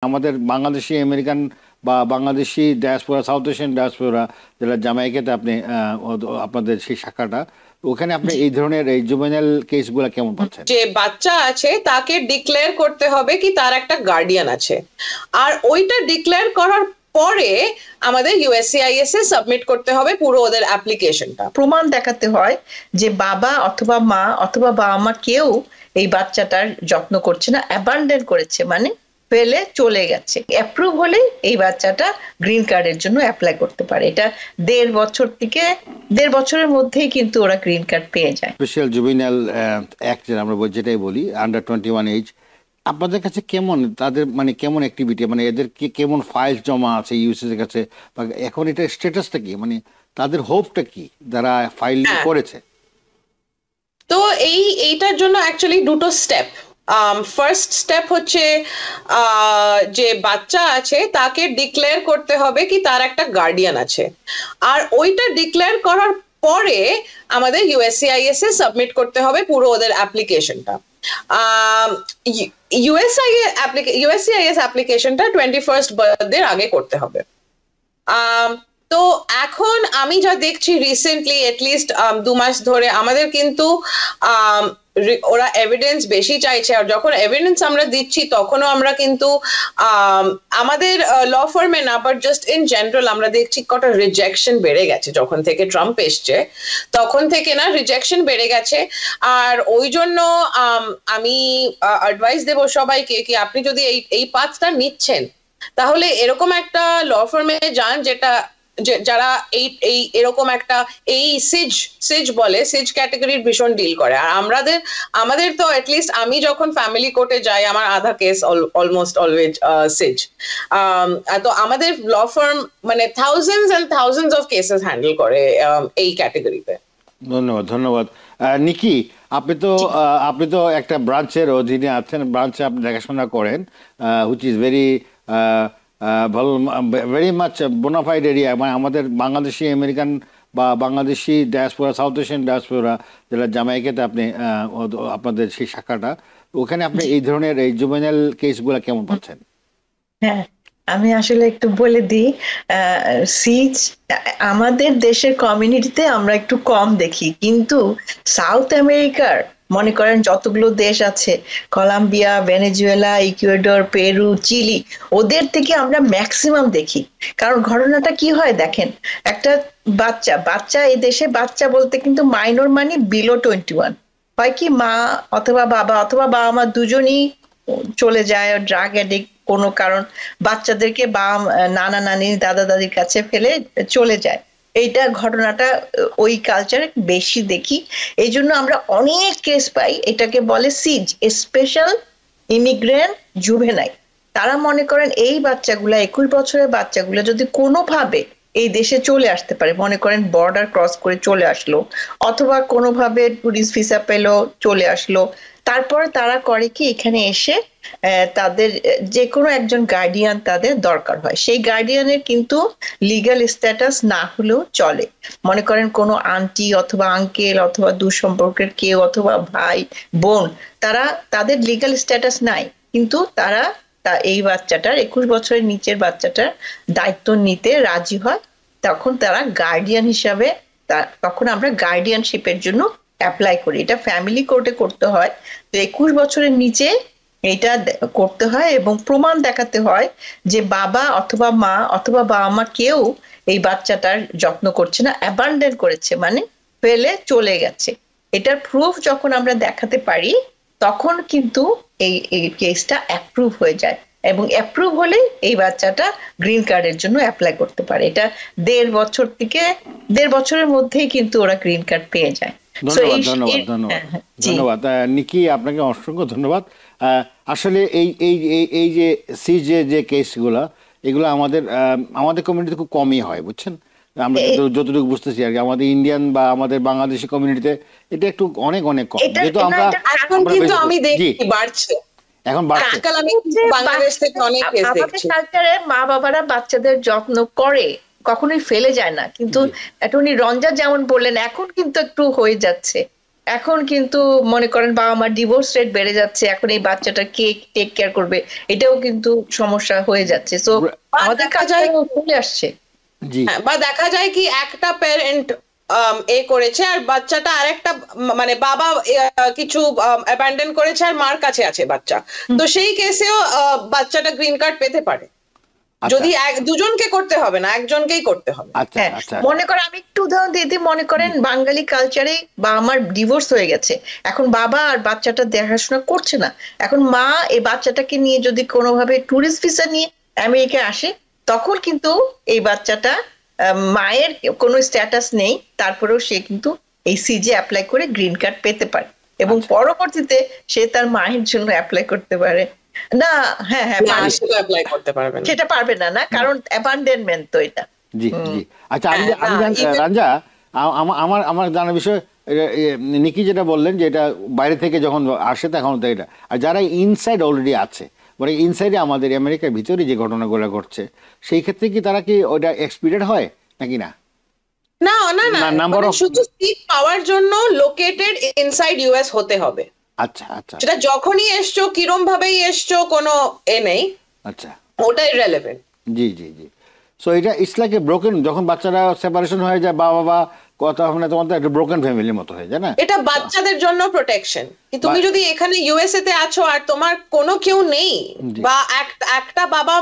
আমাদের বাংলাদেশি আমেরিকান বা Bangladeshi diaspora, south Asian diaspora, যেটা জামাইকাতে আপনি আপনাদের সেই শাখাটা, ওখানে আপনি জি। এই ধরনের এই জুভেনাইল কেসগুলো কেমন পাচ্ছেন? যে বাচ্চা আছে তাকে ডিক্লেয়ার করতে হবে কি তার একটা গার্ডিয়ান আছে, আর ওইটা ডিক্লেয়ার করার পরে আমাদের ইউএসসিআইএস এ সাবমিট করতে হবে পুরো ওদের অ্যাপ্লিকেশনটা। প্রমাণ দেখাতে হয় যে বাবা অথবা মা অথবা বাবা মা কেউ এই বাচ্চাটার যত্ন করছে না, অ্যাবান্ডন করেছে, মানে ফেলে চলে গেছে। অ্যাপ্রুভ হলে এই বাচ্চাটা গ্রিন কার্ডের জন্য অ্যাপ্লাই করতে পারে। এটা 1.5 বছর থেকে 1.5 বছরের মধ্যেই কিন্তু ওরা গ্রিন কার্ড পেয়ে যায়। স্পেশাল জুভেনাইল অ্যাক্ট আমরা যেটাই বলি, আন্ডার 21 এজ, আপনাদের কাছে কেমন তাদের মানে কেমন অ্যাক্টিভিটি, মানে এদের কেমন ফাইল জমা আছে ইউএসএস এর কাছে, বা এখন এটা স্ট্যাটাসটা কি, মানে তাদের হোপটা কি যারা ফাইল করেছে? তো এইটার জন্য অ্যাকচুয়ালি দুটো স্টেপ। ফার্স্ট স্টেপ হচ্ছে যে বাচ্চা আছে তাকে ডিক্লেয়ার করতে হবে কি তার একটা গার্ডিয়ান আছে, আর ওইটা ডিক্লেয়ার করার পরে আমাদের ইউএসসিআইএস এ সাবমিট করতে হবে পুরো ওদের অ্যাপ্লিকেশনটা। ইউএসসিআইএস অ্যাপ্লিকেশনটা 21st বার্থডের আগে করতে হবে। তো এখন আমি যা দেখছি রিসেন্টলি এটলিস্ট 2 মাস ধরে আমাদের কিন্তু ওরা এভিডেন্স বেশি চাইছে, আর যখন এভিডেন্স আমরা দিচ্ছি তখনও আমরা কিন্তু আমাদের ল ফার্মে না, বাট জাস্ট ইন জেনারেল আমরা দেখছি কটা রিজেকশন বেড়ে গেছে যখন থেকে ট্রাম্প এসছে, তখন থেকে না রিজেকশন বেড়ে গেছে। আর ওই জন্য আমি অ্যাডভাইস দেবো সবাইকে কি আপনি যদি এই পাথটা নিচ্ছেন তাহলে এরকম একটা ল ফার্মে যান যেটা যারা এই এরকম একটা এই সিজ বলে, সিজ ক্যাটাগরির ভীষণ ডিল করে। আর আমাদের তো অ্যাটলিস্ট আমি যখন ফ্যামিলি কোর্টে যাই আমার আধা কেস অলমোস্ট অলওয়েজ সিজ। তো আমাদের ল ফার্ম মানে thousands and thousands of cases handle করে এই ক্যাটাগরিতে। ধন্যবাদ, ধন্যবাদ। নিকি, আপনি তো একটা ব্রাঞ্চের অধীনে আছেন, ব্রাঞ্চে আপনি দেখাশোনা করেন, হুইচ ইজ ভালো, ভেরি মাচ বোনাফাইড এরিয়া, মানে আমাদের বাংলাদেশি আমেরিকান বা Bangladeshi diaspora, south Asian diaspora, যেটা জামাইকাতে আপনি আপনাদের সেই শাখাটা, ওখানে আপনি এই ধরনের এই জুভেনাইল কেসগুলো কেমন পাচ্ছেন? হ্যাঁ, আমি আসলে একটু বলে দিই। সিজ আমাদের দেশের কমিউনিটিতে আমরা একটু কম দেখি, কিন্তু সাউথ আমেরিকার মনে করেন যতগুলো দেশ আছে, Colombia, Venezuela, Ecuador, Peru, Chile, ওদের থেকে আমরা ম্যাক্সিমাম দেখি। কারণ ঘটনাটা কি হয় দেখেন, একটা বাচ্চা বাচ্চা এই দেশে বাচ্চা বলতে কিন্তু মাইনর মানে বিলো 21, হয় কি মা অথবা বাবা মা দুজনই চলে যায় ড্রাগ অ্যাডিক্ট কোনো কারণ, বাচ্চাদেরকে নানা নানি দাদা দাদির কাছে ফেলে চলে যায়। এইটা ঘটনাটা ওই কালচারে বেশি দেখি, এই জন্য আমরা অনেক কেস পাই। এটাকে বলে সিজ, স্পেশাল ইমিগ্রেন্ট জুভেনাইল। তারা মনে করেন এই বাচ্চাগুলা 21 বছরের বাচ্চাগুলো যদি কোনোভাবে এই দেশে চলে আসতে পারে, মনে করেন বর্ডার ক্রস করে চলে আসলো অথবা কোনোভাবে টুরিস্ট ভিসা পেলো চলে আসলো, তারপরে তারা করে কি এখানে এসে তাদের যে কোনো একজন গার্ডিয়ান তাদের দরকার হয়। সেই গার্ডিয়ানের কিন্তু লিগ্যাল স্ট্যাটাস না হলেও চলে। মনে করেন কোনো আন্টি অথবা আঙ্কেল অথবা দুঃসম্পর্কের কেউ অথবা ভাই বোন, তাদের লিগ্যাল স্ট্যাটাস নাই, কিন্তু তারা এই বাচ্চাটার 21 বছরের নিচের বাচ্চাটার দায়িত্ব নিতে রাজি হয়। তখন তারা গার্ডিয়ান হিসাবে, তখন আমরা গার্ডিয়ানশিপের জন্য অ্যাপ্লাই করি। এটা ফ্যামিলি কোর্টে করতে হয়। তো 21 বছরের নিচে এটা করতে হয় এবং প্রমাণ দেখাতে হয় যে বাবা অথবা মা অথবা বাবা মা কেউ এই বাচ্চাটার যত্ন করছে না, অ্যাবান্ডন করেছে, মানে ফেলে চলে গেছে। এটার প্রুফ যখন আমরা দেখাতে পারি তখন কিন্তু এই কেসটা অ্যাপ্রুভ হয়ে যায়, এবং অ্যাপ্রুভ হলে এই বাচ্চাটা গ্রিন কার্ডের জন্য অ্যাপ্লাই করতে পারে। এটা 1.5 বছর থেকে 1.5 বছরের মধ্যেই কিন্তু ওরা গ্রিন কার্ড পেয়ে যায়। ধন্যবাদ, ধন্যবাদ, ধন্যবাদ, ধন্যবাদ। নিকি, আপনাকে অসংখ্য ধন্যবাদ। আসলে এই এই এই যে সিজে যে কেসগুলো, এগুলো আমাদের কমিউনিটিতে খুব কমই হয়, বুঝছেন। আমরা যতটুকু বুঝতেছি আর কি, আমাদের ইন্ডিয়ান বা আমাদের বাংলাদেশি কমিউনিটিতে এটা একটু অনেক অনেক কম, যেহেতু আমরা এখন কিন্তু আমি দেখি বাড়ছে, এখন বাড়ছে। আমি বাংলাদেশ থেকে অনেক কেস দেখছি। কালচারে মা বাবারা বাচ্চাদের যত্ন করে, কখনোই ফেলে যায় না, কিন্তু উনি রঞ্জা যেমন বললেন এখন কিন্তু একটু হয়ে যাচ্ছে। এখন কিন্তু মনে করেন বাবা মার ডিভোর্স রেট বেড়ে যাচ্ছে, এখন এই বাচ্চাটা কে টেক কেয়ার করবে, এটাও কিন্তু সমস্যা হয়ে যাচ্ছে। তো আমাদের কাছে চলে আসছে। জি, বা দেখা যায় কি একটা প্যারেন্ট করেছে আর বাচ্চাটা আরেকটা, মানে বাবা কিছু অ্যাবান্ডন করেছে আর মার কাছে আছে বাচ্চা, তো সেই কেসেও বাচ্চাটা গ্রিন কার্ড পেতে পারে। যদি দুজনকে করতে হবে না, একজনকেই করতে হবে। আচ্ছা হ্যাঁ, আচ্ছা, মনে করেন আমি একটু উদাহরণ দিয়ে দিই, মনে করেন বাঙালি কালচারে বা আমার ডিভোর্স হয়ে গেছে, এখন বাবা আর বাচ্চাটা দেখাশোনা করছে না, এখন মা এই বাচ্চাটাকে নিয়ে যদি কোনোভাবে ট্যুরিস্ট ভিসা নিয়ে আমেরিকায় আসে, তখন কিন্তু এই বাচ্চাটা মায়ের কোনো স্ট্যাটাস নেই, তারপরেও সে কিন্তু এই সিজে অ্যাপ্লাই করে গ্রিন কার্ড পেতে পারে এবং পরবর্তীতে সে তার মায়ের জন্য অ্যাপ্লাই করতে পারে না। হ্যাঁ হ্যাঁ, সেটা অ্যাপ্লাই করতে পারবে না, সেটা পারবে না, না, কারণ অ্যাবান্ডনমেন্ট তো এটা। জি জি। আচ্ছা, আমি রাঞ্জা, আমার আমার জানার বিষয়, নিকি যেটা বললেন যে এটা বাইরে থেকে যখন আসে তখন তো এটা, আর যারা ইনসাইড অলরেডি আছে, মানে ইনসাইডে আমাদের আমেরিকার ভিতরে যে ঘটনাগুলো ঘটছে, সেই ক্ষেত্রে কি তারা কি ওটা এক্সপিরিয়েন্ট হয় নাকি না? না না না, নাম্বার অফ, শুধু সিট পাওয়ার জন্য লোকেটেড ইনসাইড ইউএস হতে হবে। আচ্ছা আচ্ছা, সেটা যখনই এসছো কিরম ভাবেই এসছো কোনো নেই, আচ্ছা, ওটাই রেলেভেন্ট। জি জি জি। সো এটা ইটস লাইক এ ব্রোকেন, যখন বাচ্চারা সেপারেশন হয়ে যায়, বাবা কথা হবে না, তখন তো একটা ব্রোকেন ফ্যামিলির মতো হয়ে যায় না? এটা বাচ্চাদের জন্য প্রোটেকশন। তুমি যদি এখানে ইউএসএ তে আছো আর তোমার কোনো কেউ নেই, বা একটা বাবা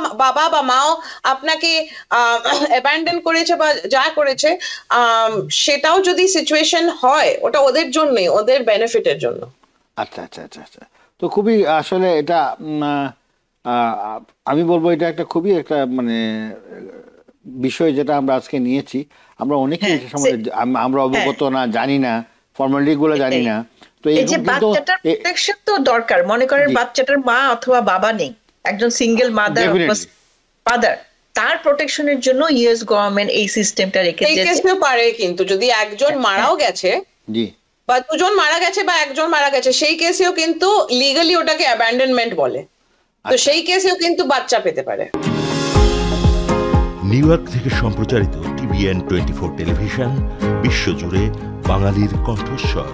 বা মাও আপনাকে অ্যাবান্ডন করেছে বা যা করেছে, সেটাও যদি সিচুয়েশন হয়, ওটা ওদের জন্যই, ওদের বেনিফিটের জন্য। আচ্ছা আচ্ছা আচ্ছা আচ্ছা। তো খুবই আসলে এটা আমি বলবো এটা একটা খুবই একটা মানে বিষয় যেটা আমরা আজকে নিয়েছি। আমরা অনেকেই এটা সম্বন্ধে আমরা অবগত না, জানি না, ফর্মালিটি গুলো জানি না। তো এই যে বাচ্চাটার প্রোটেকশন তো দরকার, মনে করেন বাচ্চাটার মা অথবা বাবা নেই, একজন সিঙ্গেল মাদার, তার প্রোটেকশনের জন্য ইউএস গভর্নমেন্ট এই সিস্টেমটা রেখেছে। এই কেসেও পারে, কিন্তু যদি একজন মারাও গেছে, জি, বা দুজন মারা গেছে বা একজন মারা গেছে, সেই কেসেও কিন্তু লিগালি ওটাকে অ্যাবান্ডনমেন্ট বলে, তো সেই কেসেও কিন্তু বাচ্চা পেতে পারে। নিউ ইয়র্ক থেকে সম্প্রচারিত TVN 24 টেলিভিশন, বিশ্বজুড়ে বাঙালির কণ্ঠস্বর।